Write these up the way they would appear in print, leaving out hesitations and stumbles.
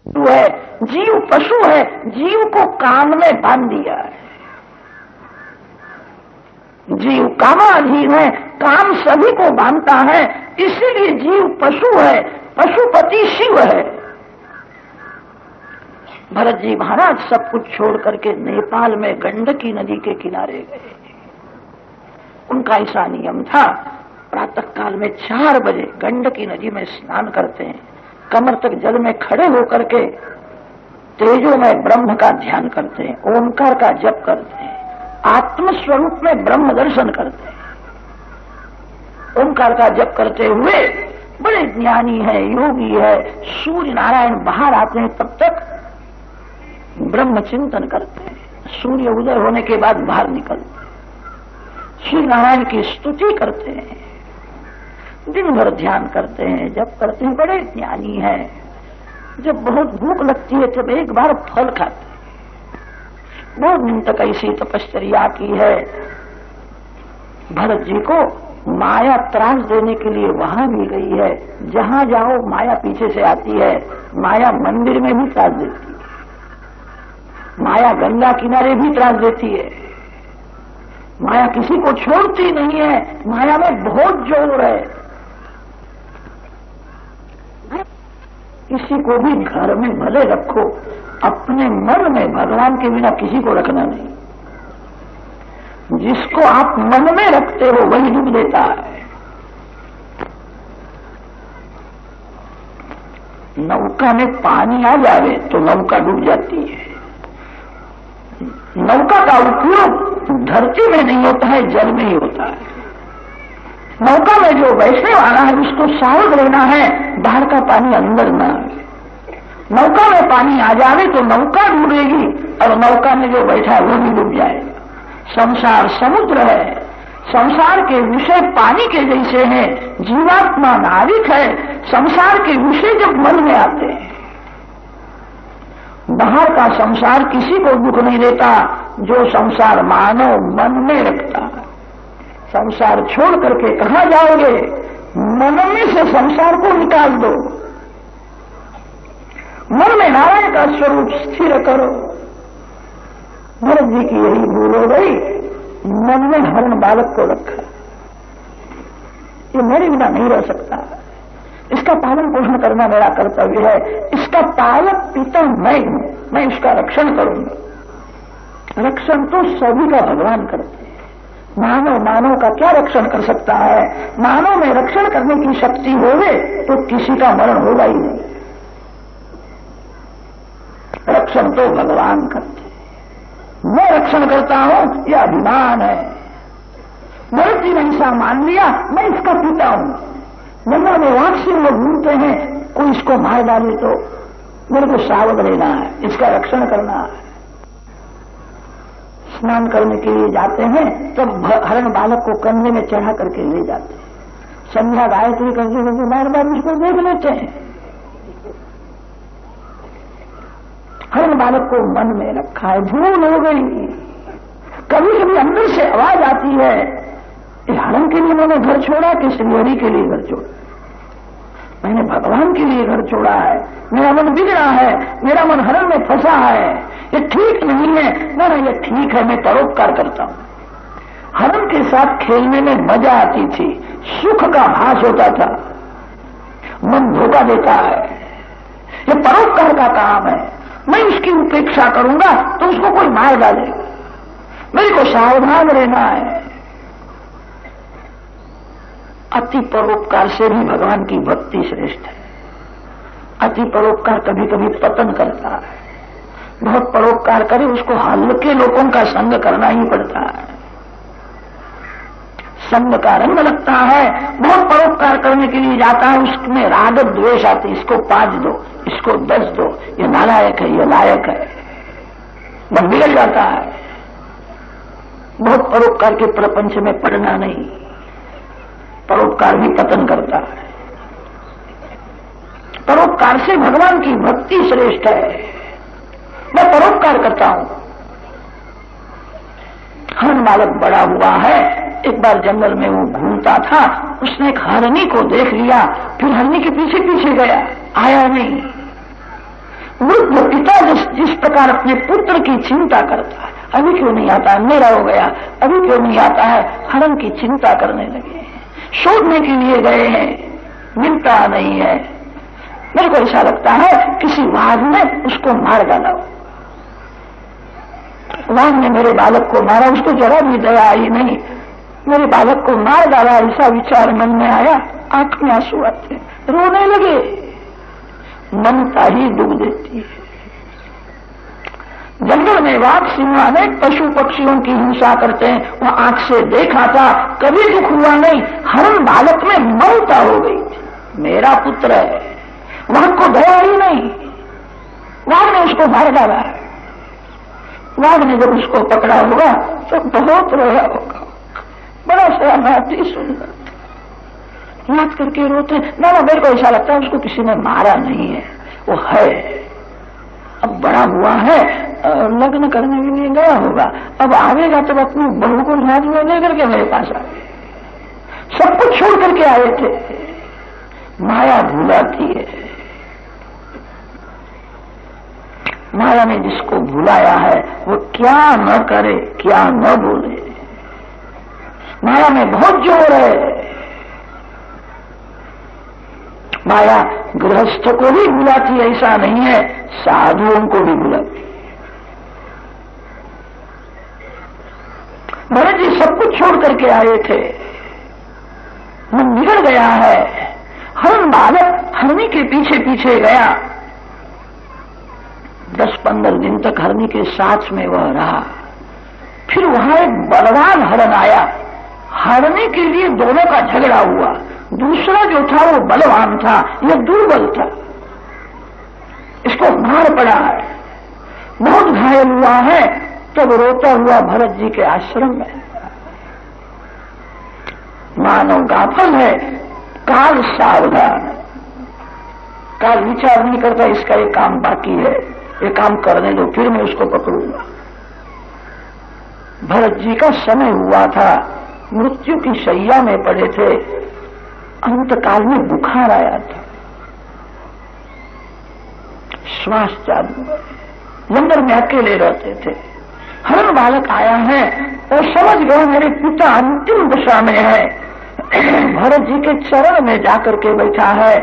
है, जीव पशु है, जीव को काम में बांध दिया है। जीव कामाधीन है, काम सभी को बांधता है, इसीलिए जीव पशु है, पशुपति शिव है। भरत जी महाराज सब कुछ छोड़ करके नेपाल में गंडकी नदी के किनारे गए। उनका ऐसा नियम था, प्रातः काल में 4 बजे गंडकी नदी में स्नान करते हैं, कमर तक जल में खड़े होकर के तेजो में ब्रह्म का ध्यान करते हैं, ओंकार का जप करते हैं, आत्म स्वरूप में ब्रह्म दर्शन करते हैं। ओंकार का जप करते हुए बड़े ज्ञानी है, योगी है, सूर्य नारायण बाहर आते हैं, तब तक ब्रह्म चिंतन करते हैं। सूर्य उदय होने के बाद बाहर निकलते हैं, श्री नारायण की स्तुति करते हैं, दिन भर ध्यान करते हैं, जप करते हैं, बड़े ज्ञानी है। जब बहुत भूख लगती है तब एक बार फल खाते हैं। बहुत दिन तक ऐसी तपश्चर्या की है। भरत जी को माया त्रास देने के लिए वहां भी गई है। जहां जाओ माया पीछे से आती है। माया मंदिर में भी त्रास देती है, माया गंगा किनारे भी त्रास देती है। माया किसी को छोड़ती नहीं है, माया में बहुत जोर है। किसी को भी घर में भले रखो, अपने मन में भगवान के बिना किसी को रखना नहीं। जिसको आप मन में रखते हो वही डूब देता है। नौका में पानी आ जाए तो नौका डूब जाती है। नौका का उपयोग धरती में नहीं होता है, जल में ही होता है। नौका में जो बैठने वाला है उसको सावध रहना है, बाहर का पानी अंदर ना आए। नौका में पानी आ जाए तो नौका डूबेगी और नौका में जो बैठा है वो भी डूब जाएगा। संसार समुद्र है, संसार के विषय पानी के जैसे हैं, जीवात्मा नाविक है। संसार के विषय जब मन में आते हैं, बाहर का संसार किसी को दुख नहीं देता, जो संसार मानव मन में रखता है। संसार छोड़ करके कहां जाओगे? मन में से संसार को निकाल दो, मन में नारायण का स्वरूप स्थिर करो। भरत जी की यही भूल हो गई, मन में हरण बालक को रखा। ये मेरे बिना नहीं रह सकता, इसका पालन पोषण करना मेरा कर्तव्य है। इसका पालक पिता मैं हूं, मैं इसका रक्षण करूंगा। रक्षण तो सभी का भगवान करते हैं। मानव का क्या रक्षण कर सकता है? मानव में रक्षण करने की शक्ति होवे तो किसी का मरण होगा ही नहीं। रक्षण तो भगवान करते हैं। मैं रक्षण करता हूं, यह अभिमान है। भरत जी ने ऐसा मान लिया, मैं इसका पिता हूं। गंगा में वाक्सी लोग घूमते हैं, कोई इसको मार डाले तो मेरे को सावध रहना है, इसका रक्षण करना है। स्नान करने के लिए जाते हैं तब हरण बालक को कंधे में चढ़ा करके ले जाते हैं। संध्या गायत्री करते करते बार बार उसको देख लेते हैं। हरण बालक को मन में रखा है, भूल हो गई। कभी कभी अंदर से आवाज आती है, हरण के लिए मैंने घर छोड़ा कि श्रीहरि के लिए घर छोड़ा? मैंने भगवान के लिए घर छोड़ा है। मेरा मन बिगड़ा है, मेरा मन हरण में फंसा है, ये ठीक नहीं है। ना ये ठीक है, मैं परोपकार करता हूं। हरण के साथ खेलने में मजा आती थी, सुख का भास होता था। मन धोखा देता है, ये परोपकार का काम है। मैं उसकी उपेक्षा करूंगा तो उसको कोई मार डालेगा, मेरे को सावधान रहना है। अति परोपकार से भी भगवान की भक्ति श्रेष्ठ है। अति परोपकार कभी कभी पतन करता है। बहुत परोपकार करे उसको हल्के लोगों का संग करना ही पड़ता है, संग का रंग लगता है। बहुत परोपकार करने के लिए जाता है, उसमें राग द्वेष आती, इसको 5 दो, इसको 10 दो, ये नालायक है, ये लायक है, मन बिगड़ जाता है। बहुत परोपकार के प्रपंच में पड़ना नहीं, परोपकार भी पतन करता है। परोपकार से भगवान की भक्ति श्रेष्ठ है। मैं परोपकार करता हूं। हरण बालक बड़ा हुआ है, एक बार जंगल में वो घूमता था, उसने एक हरनी को देख लिया, फिर हरनी के पीछे पीछे गया, आया नहीं। वृद्ध पिता जिस प्रकार अपने पुत्र की चिंता करता है, अभी क्यों नहीं आता, अंधेरा हो गया, अभी क्यों नहीं आता है, हरण की चिंता करने लगे हैं, शोधने के लिए गए हैं, मिलता नहीं है। मेरे को ऐसा लगता है किसी वाघ ने उसको मार डाला, वाघ ने मेरे बालक को मारा, उसको जरा भी दया आई नहीं, मेरे बालक को मार डाला, ऐसा विचार मन में आया, आंख में आंसू आते, रोने लगे। ममता ही दुख देती है। जंगल में वाघ सिंह अनेक पशु पक्षियों की हिंसा करते हैं, वह आंख से देखा था, कभी दुख हुआ नहीं। हरण बालक में ममता हो गई थी, मेरा पुत्र है, वाघ को दया ही नहीं, वाघ ने उसको मार डाला है। वाघ ने जब उसको पकड़ा होगा तो बहुत रोया होगा, बड़ा सहमति सुंदर याद करके रोते। ना मेरे को ऐसा लगता है उसको किसी ने मारा नहीं है, वो है, अब बड़ा हुआ है, लग्न करने के लिए गया होगा, अब आवेगा तब अपनी बहू को साथ में लेकर के मेरे पास आ गए। सब कुछ छोड़ करके आए थे। माया भुलाती है, माया ने जिसको भुलाया है वो क्या न करे, क्या न बोले। माया में बहुत जोर है। माया गृहस्थ को भी भुलाती, ऐसा नहीं है, साधुओं को भी भुलाती। भरत जी सब कुछ छोड़ करके आए थे, मन बिगड़ गया है। हरण बालक हरनी के पीछे पीछे गया, 10-15 दिन तक हरनी के साथ में वह रहा। फिर वहां एक बलवान हरण आया, हरने के लिए दोनों का झगड़ा हुआ। दूसरा जो था वो बलवान था, यह दुर्बल था, इसको मार पड़ा है, बहुत घायल हुआ है। तब रोता हुआ भरत जी के आश्रम में, मानव गाफल है, काल सावधान, काल विचार नहीं करता इसका एक काम बाकी है, ये काम करने दो फिर मैं उसको पकड़ूंगा। भरत जी का समय हुआ था, मृत्यु की शैया में पड़े थे, अंतकाल में बुखार आया था, श्वास चालू है, जंगल में अकेले रहते थे। हरण बालक आया है और समझ गए मेरे पिता अंतिम दशा में है, भरत जी के चरण में जाकर के बैठा है।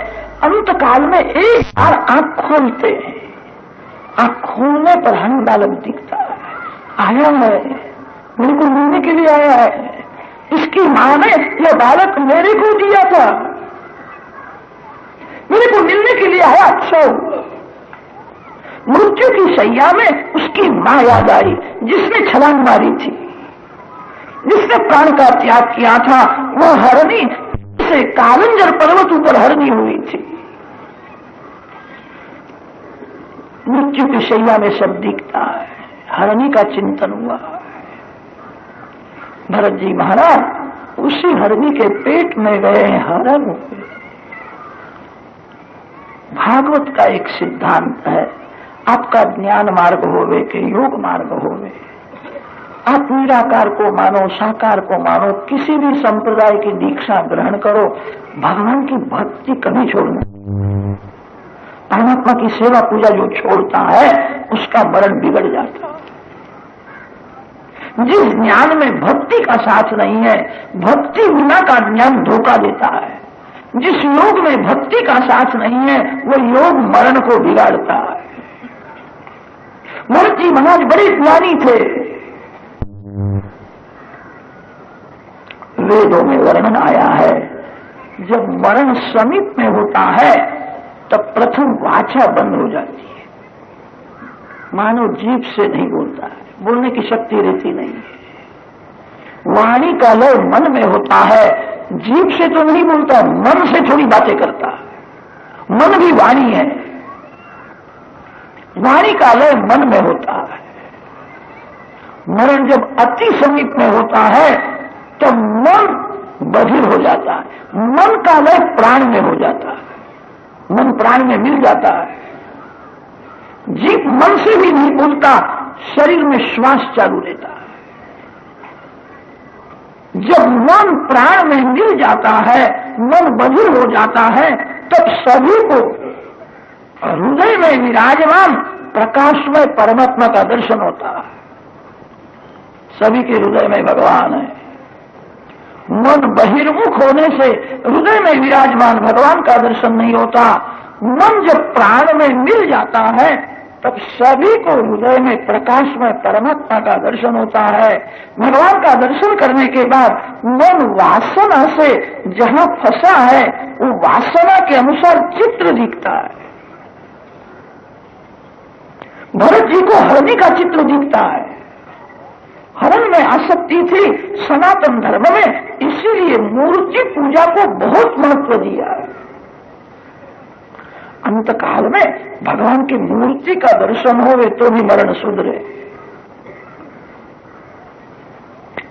अंतकाल में एक बार आंख खोलते हैं, आंख खोलने पर हरण बालक दिखता है, आया है, मेरे को मिलने के लिए आया है। इसकी मां ने यह बालक मेरे को दिया था, मेरे को मिलने के लिए आया, अच्छा हुआ। मृत्यु की शैया में उसकी मां याद आई, जिसने छलांग मारी थी, जिसने प्राण का त्याग किया था। वह हरणी से कालंजर पर्वत ऊपर हरणी हुई थी। मृत्यु की शैया में सब दिखता है, हरणी का चिंतन हुआ। भरत जी महाराज उसी हरणी के पेट में गए, हरण हुए। भागवत का एक सिद्धांत है, आपका ज्ञान मार्ग होवे कि योग मार्ग होवे, आप निराकार को मानो, साकार को मानो, किसी भी संप्रदाय की दीक्षा ग्रहण करो, भगवान की भक्ति कभी छोड़ना। परमात्मा की सेवा पूजा जो छोड़ता है उसका मरण बिगड़ जाता है। जिस ज्ञान में भक्ति का साथ नहीं है, भक्ति बिना का ज्ञान धोखा देता है। जिस योग में भक्ति का साथ नहीं है वो योग मरण को बिगाड़ता है। भरत जी महाराज बड़े ज्ञानी थे। वेदों में वर्णन आया है, जब मरण समीप में होता है तब प्रथम वाचा बंद हो जाती है, मानव जीभ से नहीं बोलता है, बोलने की शक्ति रहती नहीं है। वाणी का लय मन में होता है, जीभ से तो नहीं बोलता, मन से थोड़ी बातें करता है। मन भी वाणी है, वाणी का लय मन में होता है। मरण जब अति समीप में होता है तब मन बधिर हो जाता है, मन का लय प्राण में हो जाता है, मन प्राण में मिल जाता है। जीभ मन से भी नहीं बोलता, शरीर में श्वास चालू रहता है। जब मन प्राण में मिल जाता है, मन बधिर हो जाता है, तब सभी को हृदय में में विराजमान प्रकाश में परमात्मा का दर्शन होता है। सभी के हृदय में भगवान है। मन बहिर्मुख होने से हृदय में विराजमान भगवान का दर्शन नहीं होता। मन जब प्राण में मिल जाता है तब सभी को हृदय में प्रकाश में परमात्मा का दर्शन होता है। भगवान का दर्शन करने के बाद मन वासना से जहां फंसा है वो वासना के अनुसार चित्र दिखता है। भरत जी को हरणी का चित्र दिखता है। हरण में आसक्ति थी सनातन धर्म में, इसीलिए मूर्ति पूजा को बहुत महत्व दिया है। अंतकाल में भगवान की मूर्ति का दर्शन होवे तो भी मरण सुधरे।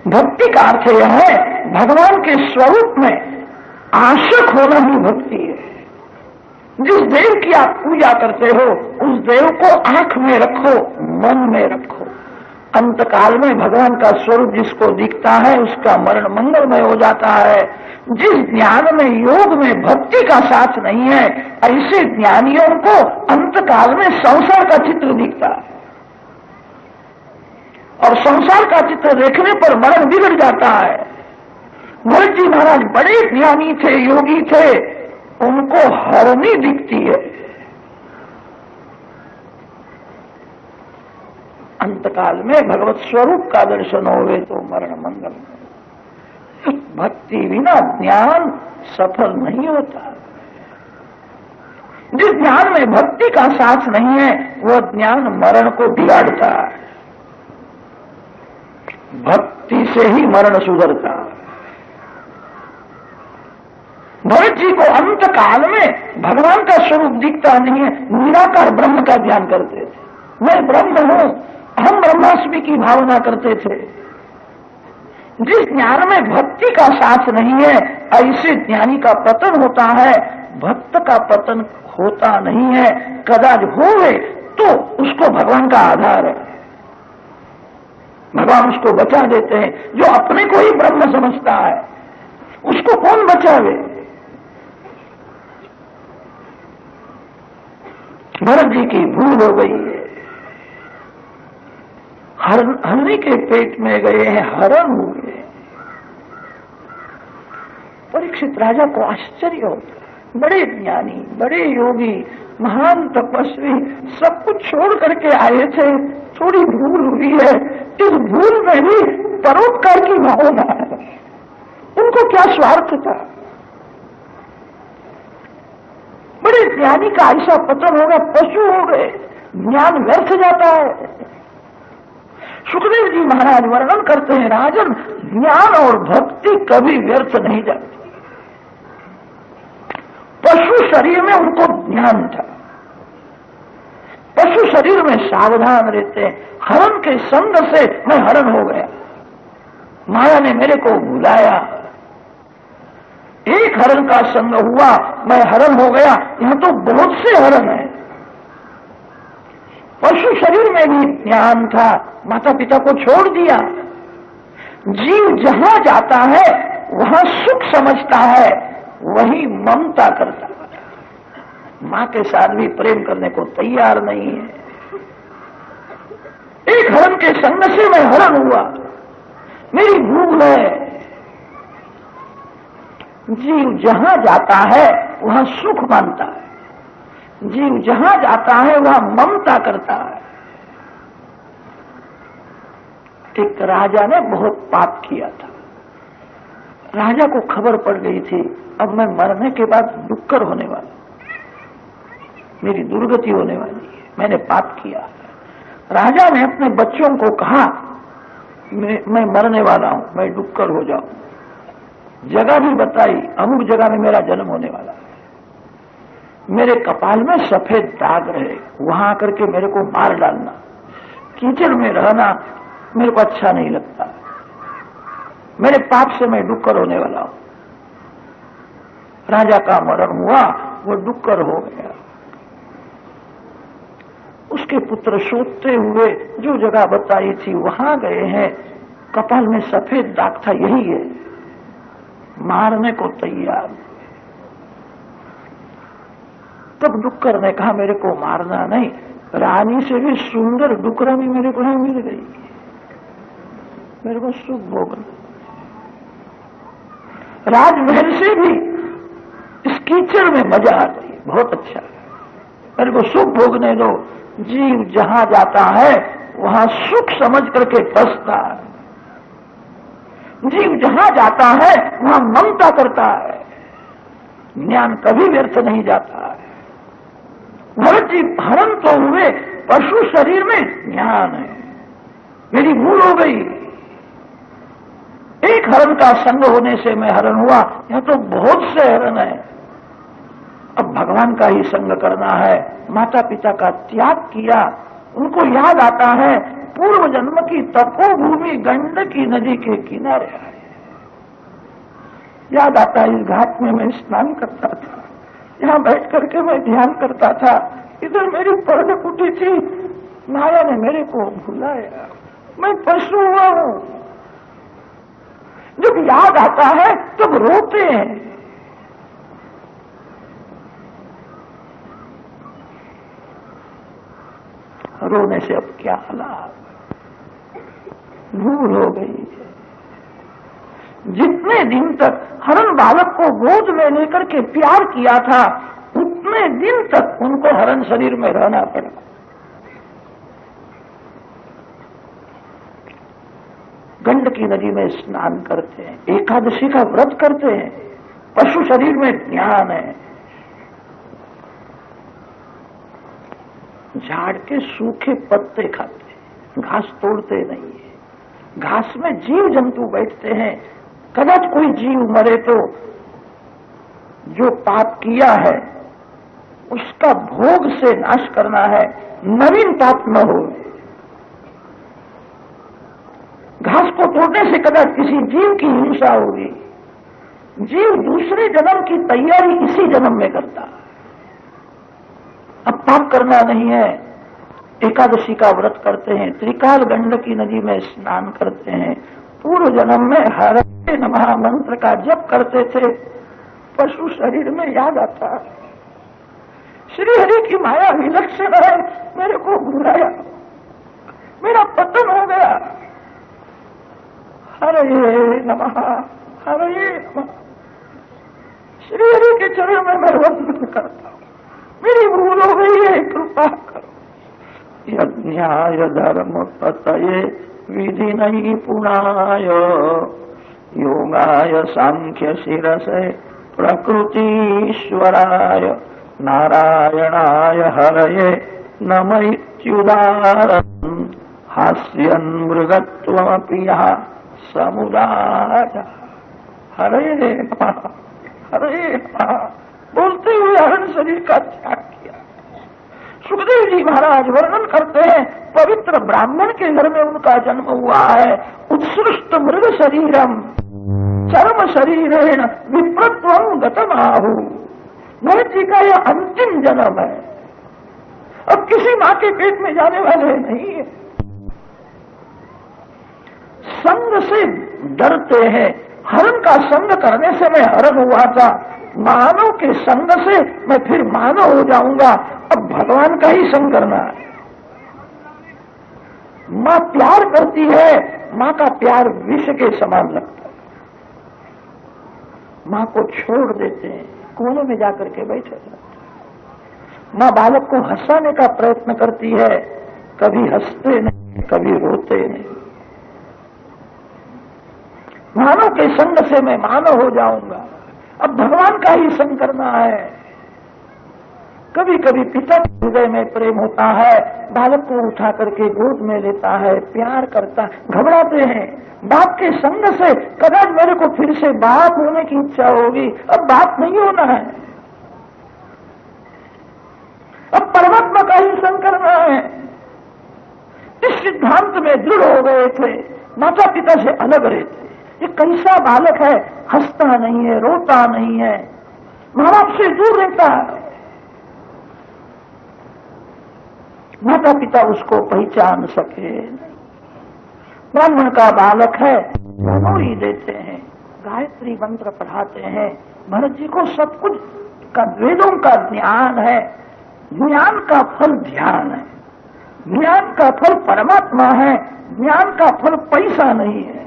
भक्ति का अर्थ यह है भगवान के स्वरूप में आशक होना ही भक्ति है। जिस देव की आप पूजा करते हो उस देव को आंख में रखो, मन में रखो। अंतकाल में भगवान का स्वरूप जिसको दिखता है उसका मरण मंगलमय हो जाता है। जिस ज्ञान में योग में भक्ति का साथ नहीं है ऐसे ज्ञानियों को अंतकाल में संसार का चित्र दिखता है और संसार का चित्र देखने पर मरण बिगड़ जाता है। भरत जी महाराज बड़े ज्ञानी थे, योगी थे, उनको हरणी दिखती है। अंतकाल में भगवत स्वरूप का दर्शन होवे तो मरण मंगल। भक्ति बिना ज्ञान सफल नहीं होता। जिस ज्ञान में भक्ति का साथ नहीं है वह ज्ञान मरण को बिगाड़ता है। भक्ति से ही मरण सुधरता है। भरत जी को अंतकाल में भगवान का स्वरूप दिखता नहीं है, निराकार ब्रह्म का ध्यान करते थे। मैं ब्रह्म हूं, हम ब्रह्मास्मि की भावना करते थे। जिस ज्ञान में भक्ति का साथ नहीं है ऐसे ज्ञानी का पतन होता है, भक्त का पतन होता नहीं है। कदाच होवे तो उसको भगवान का आधार है, भगवान उसको बचा देते हैं। जो अपने को ही ब्रह्म समझता है उसको कौन बचावे। भरत जी की भूल हो गई है। हरणी के पेट में गए हैं, हरण हुए। परीक्षित राजा को आश्चर्य होता है। बड़े ज्ञानी, बड़े योगी, महान तपस्वी सब कुछ छोड़ करके आए थे, थोड़ी भूल हुई है। इस भूल में भी परोपकार की भावना है। उनको क्या स्वार्थ था। बड़े ज्ञानी का ऐसा पतन होगा, पशु हो गए, ज्ञान व्यर्थ जाता है। सुखदेव जी महाराज वर्णन करते हैं, राजन ज्ञान और भक्ति कभी व्यर्थ नहीं जाती। पशु शरीर में उनको ज्ञान था, पशु शरीर में सावधान रहते हैं। हरण के संग से मैं हरण हो गया, माया ने मेरे को बुलाया, एक हरण का संग हुआ, मैं हरण हो गया। यहां तो बहुत से हरण है। पशु शरीर में भी ज्ञान था, माता पिता को छोड़ दिया। जीव जहां जाता है वहां सुख समझता है, वही ममता करता है। मां के साथ भी प्रेम करने को तैयार नहीं है। एक हरण के संग से मैं हरण हुआ, मेरी भूल है। जीव जहां जाता है वहां सुख मानता है, जीव जहां जाता है वहां ममता करता है। एक राजा ने बहुत पाप किया था। राजा को खबर पड़ गई थी अब मैं मरने के बाद डुक्कर होने वाला, मेरी दुर्गति होने वाली है, मैंने पाप किया। राजा ने अपने बच्चों को कहा मैं मरने वाला हूं, मैं डुक्कर हो जाऊं। जगह भी बताई, अमुक जगह में मेरा जन्म होने वाला है, मेरे कपाल में सफेद दाग रहे, वहां आकर के मेरे को मार डालना, कीचड़ में रहना मेरे को अच्छा नहीं लगता, मेरे पाप से मैं डुक्कर होने वाला हूं। राजा का मरण हुआ, वो डुक्कर हो गया। उसके पुत्र सोचते हुए जो जगह बताई थी वहां गए हैं, कपाल में सफेद दाग था, यही है, मारने को तैयार। तब डुक्कर ने कहा मेरे को मारना नहीं, रानी से भी सुंदर डुकरानी मेरे को नहीं मिल गई, मेरे को सुख भोगना। राजमहल से भी इस कीचड़ में मजा आ गई, बहुत अच्छा, मेरे को सुख भोगने दो। जीव जहां जाता है वहां सुख समझ करके बसता है, जीव जहां जाता है वहां ममता करता है, ज्ञान कभी व्यर्थ नहीं जाता है। भरत जी हरण तो हुए, पशु शरीर में ज्ञान है, मेरी भूल हो गई, एक हरण का संग होने से मैं हरण हुआ, यहां तो बहुत से हरण है। अब भगवान का ही संग करना है। माता पिता का त्याग किया, उनको याद आता है पूर्व जन्म की तपोभूमि गंडकी नदी के किनारे आए, याद आता है इस घाट में मैं स्नान करता था, यहां बैठ करके मैं ध्यान करता था, इधर मेरी पर्ण कुटी थी, माया ने मेरे को भुलाया, मैं पशु हुआ हूं। जब याद आता है तब रोते हैं। रोने से अब क्या लाभ, भूल हो गई है। जितने दिन तक हरण बालक को गोद में लेकर के प्यार किया था, उतने दिन तक उनको हरण शरीर में रहना पड़ा। गंडकी नदी में स्नान करते हैं, एकादशी का व्रत करते हैं, पशु शरीर में ज्ञान है। झाड़ के सूखे पत्ते खाते हैं, घास तोड़ते नहीं है। घास में जीव जंतु बैठते हैं, कदाच कोई जीव मरे तो जो पाप किया है उसका भोग से नाश करना है, नवीन पाप न हो। घास को तोड़ने से कदाच किसी जीव की हिंसा होगी। जीव दूसरे जन्म की तैयारी इसी जन्म में करता है। अब पाप करना नहीं है, एकादशी का व्रत करते हैं, त्रिकाल गंडकी नदी में स्नान करते हैं, पूर्व जन्म में हरे नमः मंत्र का जप करते थे, पशु शरीर में याद आता है श्री हरि की माया विलक्षण है, मेरे को भुलाया, मेरा पतन हो गया। हरे नमः हरे नमः, श्री हरि के चरण में मैं वंदन करता हूं, मेरी भूल हो गई है, कृपा करो। यज्ञाय धर्म पतये विधि नहीं पुनाय, योगाय सांख्य शिरसे प्रकृतीश्वराय, नारायणाय हरये नमैत्युदारम्, हास्यन् मृगत्वमपि यः समुदाय। हरे नमः हरे नमः बोलते हुए हरण शरीर का त्याग किया। सुखदेव जी महाराज वर्णन करते हैं, पवित्र ब्राह्मण के घर में उनका जन्म हुआ है। उत्सृष्ट मृग शरीरम चर्म शरीरेण विप्रत्वं गतमाहु। भरत जी का यह अंतिम जन्म है, अब किसी मां के पेट में जाने वाले नहीं है। संग से डरते हैं, हरण का संग करने से मैं हरण हुआ था, मानव के संग से मैं फिर मानव हो जाऊंगा। अब भगवान का ही संग करना है। मां प्यार करती है, मां का प्यार विष के समान लगता है। मां को छोड़ देते हैं, कोने में जाकर के बैठे रहते हैं। मां बालक को हंसाने का प्रयत्न करती है, कभी हंसते नहीं, कभी रोते नहीं। मानव के संग से मैं मानव हो जाऊंगा। अब भगवान का ही संग करना है। कभी कभी पिता के हृदय में प्रेम होता है, बालक को उठा करके गोद में लेता है, प्यार करता, घबराते हैं। बाप के संग से कदाच मेरे को फिर से बाप होने की इच्छा होगी, अब बाप नहीं होना है, अब परमात्मा का ही संग करना है। इस सिद्धांत में दृढ़ हो गए थे, माता पिता से अलग रहते। ये कैसा बालक है, हंसता नहीं है, रोता नहीं है, मां बाप से दूर रहता है। माता पिता उसको पहचान सके। ब्राह्मण का बालक है, मनोरी देते हैं, गायत्री मंत्र पढ़ाते हैं। भरत जी को सब कुछ उसका वेदों का ज्ञान है। ज्ञान का फल ध्यान है, ज्ञान का फल परमात्मा है, ज्ञान का फल पैसा नहीं है।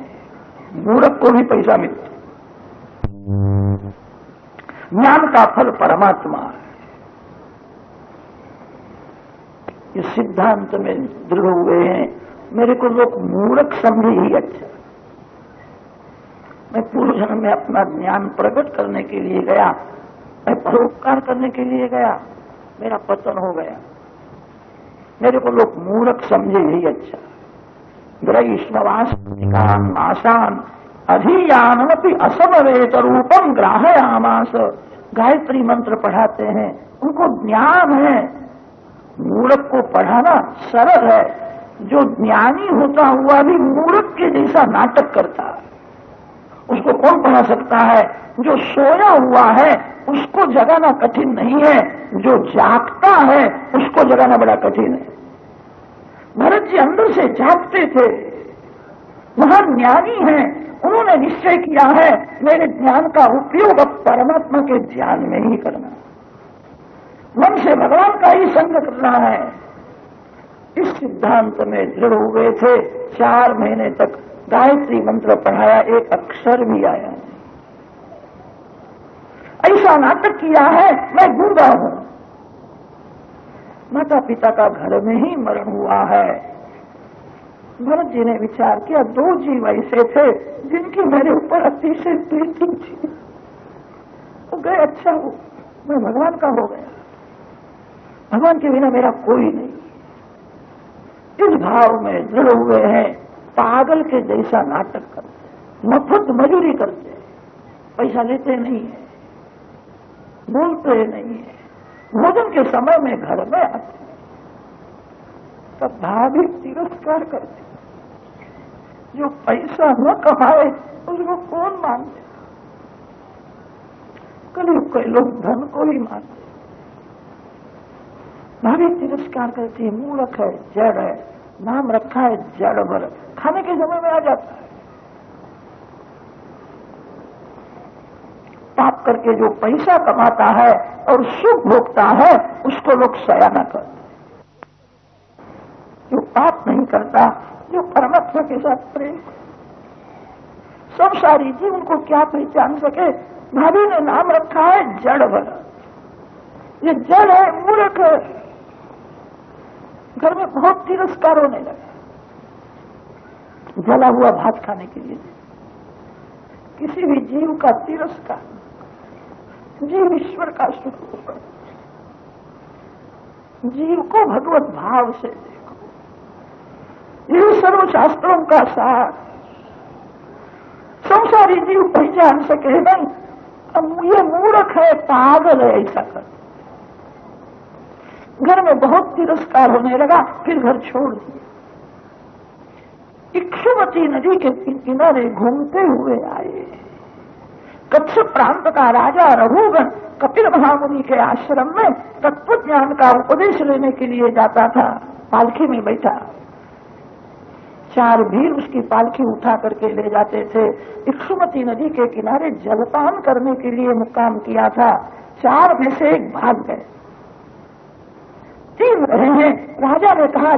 मूर्ख को भी पैसा मिलता, ज्ञान का फल परमात्मा है। ये सिद्धांत में दृढ़ हुए हैं। मेरे को लोग मूर्ख समझे ही अच्छा। मैं पूर्व जन्म में अपना ज्ञान प्रकट करने के लिए गया, मैं परोपकार करने के लिए गया, मेरा पतन हो गया। मेरे को लोग मूर्ख समझे ही अच्छा। ग्रहीष्णवासान आसान अधियानमपि असमवेत रूपम ग्राहयामास। गायत्री मंत्र पढ़ाते हैं, उनको ज्ञान है। मूर्ख को पढ़ाना सरल है। जो ज्ञानी होता हुआ भी मूर्ख के जैसा नाटक करता है, उसको कौन पढ़ा सकता है? जो सोया हुआ है उसको जगाना कठिन नहीं है, जो जागता है उसको जगाना बड़ा कठिन है। भरत जी अंदर से जागते थे, महान ज्ञानी हैं, उन्होंने निश्चय किया है मेरे ज्ञान का उपयोग अब परमात्मा के ध्यान में ही करना, मन से भगवान का ही संग करना है। इस सिद्धांत में दृढ़ हुए थे। 4 महीने तक गायत्री मंत्र पढ़ाया, एक अक्षर भी आया नहीं। ऐसा नाटक किया है मैं गूंगा हूं। माता पिता का घर में ही मरण हुआ है। भरत जी ने विचार किया, 2 जीव ऐसे थे जिनकी मेरे ऊपर अतिशय प्रीति थी, वो गए, अच्छा हो, मैं भगवान का हो गया, भगवान के बिना मेरा कोई नहीं। इस भाव में दृढ़ हुए हैं। पागल के जैसा नाटक करते, मफत मजूरी करते, पैसा लेते नहीं है, बोलते नहीं है, भोजन के समय में घर में आते, तब भाभी तिरस्कार करते। जो पैसा न कमाए उसको कौन मानते? कलयुग के लोग धन को ही मानते। भाभी तिरस्कार करती है, मूर्ख है, जड़ है, नाम रखा है जड़ भर, खाने के समय में आ जाता है। पाप करके जो पैसा कमाता है और सुख भोगता है उसको लोग सयाना करते। जो पाप नहीं करता, जो परमात्मा के साथ प्रेम, सब सारी जी उनको क्या पहचान सके? भाभी ने नाम रखा है जड़ भर, ये जड़ है, मूर्ख है। घर में बहुत तिरस्कार होने लगा। जला हुआ भात खाने के लिए किसी भी जीव का तिरस्कार, जीव ईश्वर का स्वरूप है। जीव को भगवत भाव से देखो, ये सर्व शास्त्रों का सार। संसारी जीव पहचान सके नहीं, अब ये मूर्ख है, पागल है, ऐसा कर। घर में बहुत तिरस्कार होने लगा, फिर घर छोड़ दिया। इक्षुमती नदी के किनारे घूमते हुए आए। कच्छ प्रांत का राजा रघुगण कपिल महामुनि के आश्रम में तत्व ज्ञान का उपदेश लेने के लिए जाता था। पालकी में बैठा, 4 भील उसकी पालकी उठा करके ले जाते थे। इक्षुमती नदी के किनारे जलपान करने के लिए मुकाम किया था। 4 में से 1 भाग गए, 3 रहे हैं। राजा ने कहा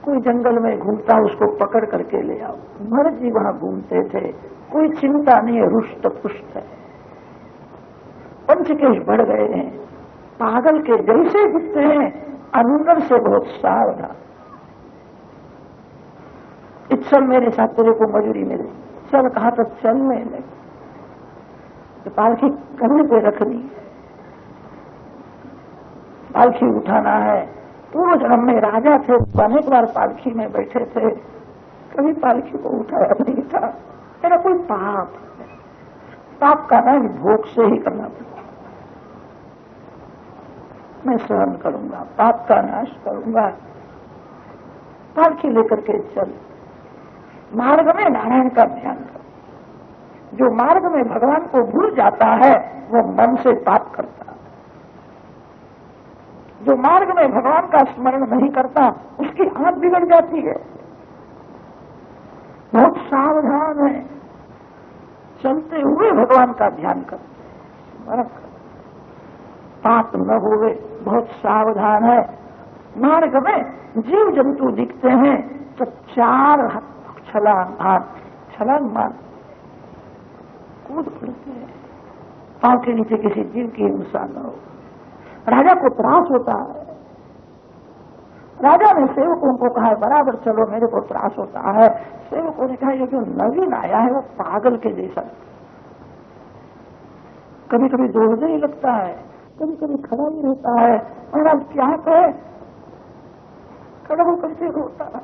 कोई जंगल में घूमता उसको पकड़ करके ले आओ। भरत जी वहां घूमते थे, कोई चिंता नहीं है, रुष्ट पुष्ट है। पंचकेश बढ़ गए हैं, पागल के जैसे दिखते हैं, अंदर से बहुत सावधान। चल मेरे साथ, तेरे को मजूरी मिले। चल कहा तो चलने लगे। तो पालकी कंधे पे रखनी, पालकी उठाना है। पूर्व जन्म में राजा थे, अनेक बार पालकी में बैठे थे, कभी पालकी को उठाया नहीं था। मेरा कोई पाप, पाप का नाश भोग से ही करना पड़ता। मैं सहन करूंगा, पाप का नाश करूंगा। पालकी लेकर के चल। मार्ग में नारायण का ध्यान कर। जो मार्ग में भगवान को भूल जाता है वो मन से पाप करता है। जो मार्ग में भगवान का स्मरण नहीं करता उसकी आंख बिगड़ जाती है। बहुत सावधान है, चलते हुए भगवान का ध्यान करते, स्मरण करते। उत्पात न होवे, बहुत सावधान है। मार्ग में जीव जंतु दिखते हैं तो 4 छलांग मार कूद पड़ते हैं, पांव के नीचे किसी जीव की हिंसा न हो। राजा को त्रास होता है। राजा ने सेवकों को कहा बराबर चलो, मेरे को त्रास होता है। सेवकों ने कहा ये जो नवीन आया है वो पागल के जैसा, कभी कभी दौड़ने ही लगता है, कभी कभी खड़ा ही रहता है। और अब क्या कहे, खड़ा होकर के रोता है,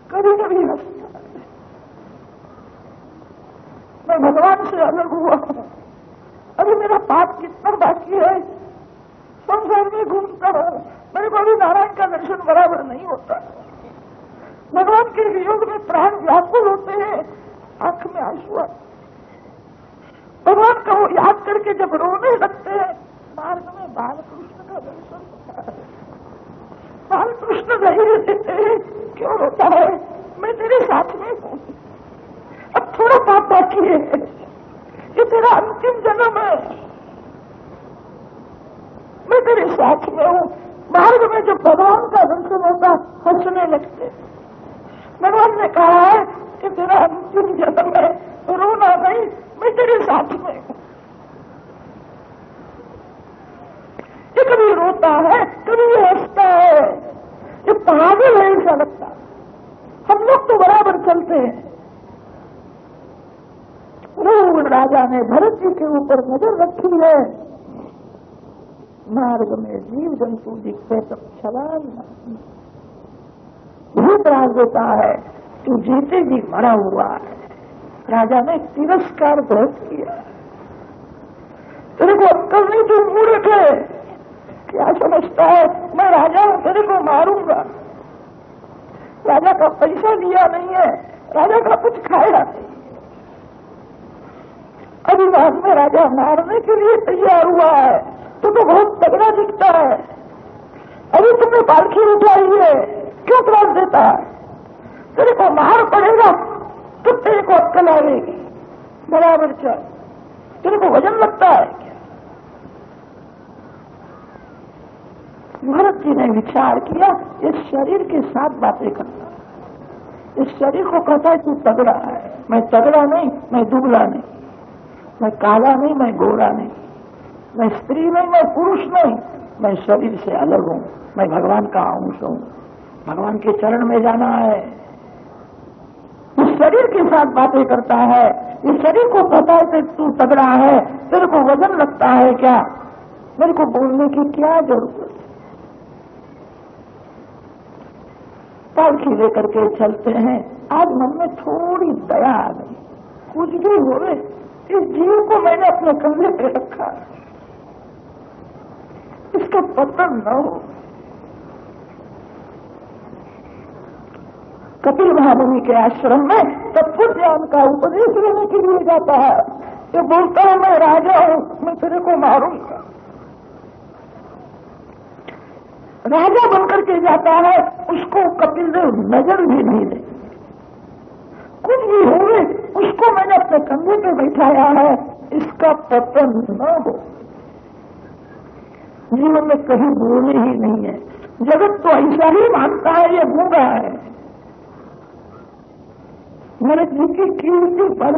कभी कभी हंसता है। मैं भगवान से अलग हुआ हूं, अभी मेरा पाप कितना बाकी है, संसार में घूमता हूं, मेरे को अभी नारायण का दर्शन बराबर नहीं होता। भगवान के वियोग में प्राण व्याकुल होते हैं, आंख में आंसू आते। भगवान को याद करके जब रोने लगते हैं, मार्ग में बालकृष्ण का दर्शन होता है। बालकृष्ण धैर्य देते हैं, क्यों रोता है, मैं तेरे साथ में हूं, अब थोड़ा पाप बाकी है, ये तेरा अंतिम जन्म है, मैं तेरे साथ में हूं। मार्ग में जब भगवान का दर्शन होता हंसने लगते। भगवान ने कहा है कि तेरा अंतिम जन्म है, रोना नहीं, मैं तेरे साथ में हूं। ये कभी रोता है, कभी ये हंसता है, ये पागल है ऐसा लगता। हम लोग तो बराबर चलते हैं। राजा ने भरत जी के ऊपर नजर रखी है। मार्ग में जीव जंतु दिखते तब छलांग बहुत राज देता है, तू जीते जी मरा हुआ है। राजा ने तिरस्कार बहुत किया, तेरे को अक्कल नहीं, तू मूर्ख है, क्या समझता है मैं राजा हूं, तेरे को मारूंगा। राजा का पैसा दिया नहीं है, राजा का कुछ खाया नहीं, अभी बाद में राजा मारने के लिए तैयार हुआ है, तो बहुत तगड़ा दिखता है। अभी तुमने पालकी उठाई है, क्यों त्रास देता है, तेरे को मार पड़ेगा तो तेरे को अक्कल आएगी, बराबर चल, तेरे को वजन लगता है क्या। भरत जी ने विचार किया, इस शरीर के साथ बातें करता है, इस शरीर को कहता है तू तगड़ा है, मैं तगड़ा नहीं, मैं दुबला नहीं, मैं काला नहीं, मैं गोरा नहीं, मैं स्त्री नहीं, मैं पुरुष नहीं, मैं शरीर से अलग हूं, मैं भगवान का अंश हूं, भगवान के चरण में जाना है। इस शरीर के साथ बातें करता है, इस शरीर को पता है कि तू तगड़ा है, तेरे को वजन लगता है क्या, मेरे को बोलने की क्या जरूरत। पालकी लेकर के चलते हैं। आज मन में थोड़ी दया आ गई, कुछ भी हो रहे, इस जीव को मैंने अपने कंधे पे रखा, इसका पतन न हो। कपिल महामुनि के आश्रम में तत्व ज्ञान का उपदेश लेने के लिए जाता है। ये बोलता है मैं राजा हूं, मैं तेरे को मारूंगा। राजा बनकर के जाता है, उसको कपिल देव नजर भी नहीं दे, कुछ भी होवे उसको मैंने अपने कंधे पे बैठाया है, इसका पतन न हो। जीवन में कहीं बोलने ही नहीं है, जगत तो ऐसा ही मानता है, ये गूंगा है। मेरे जी की कीर्ति बढ़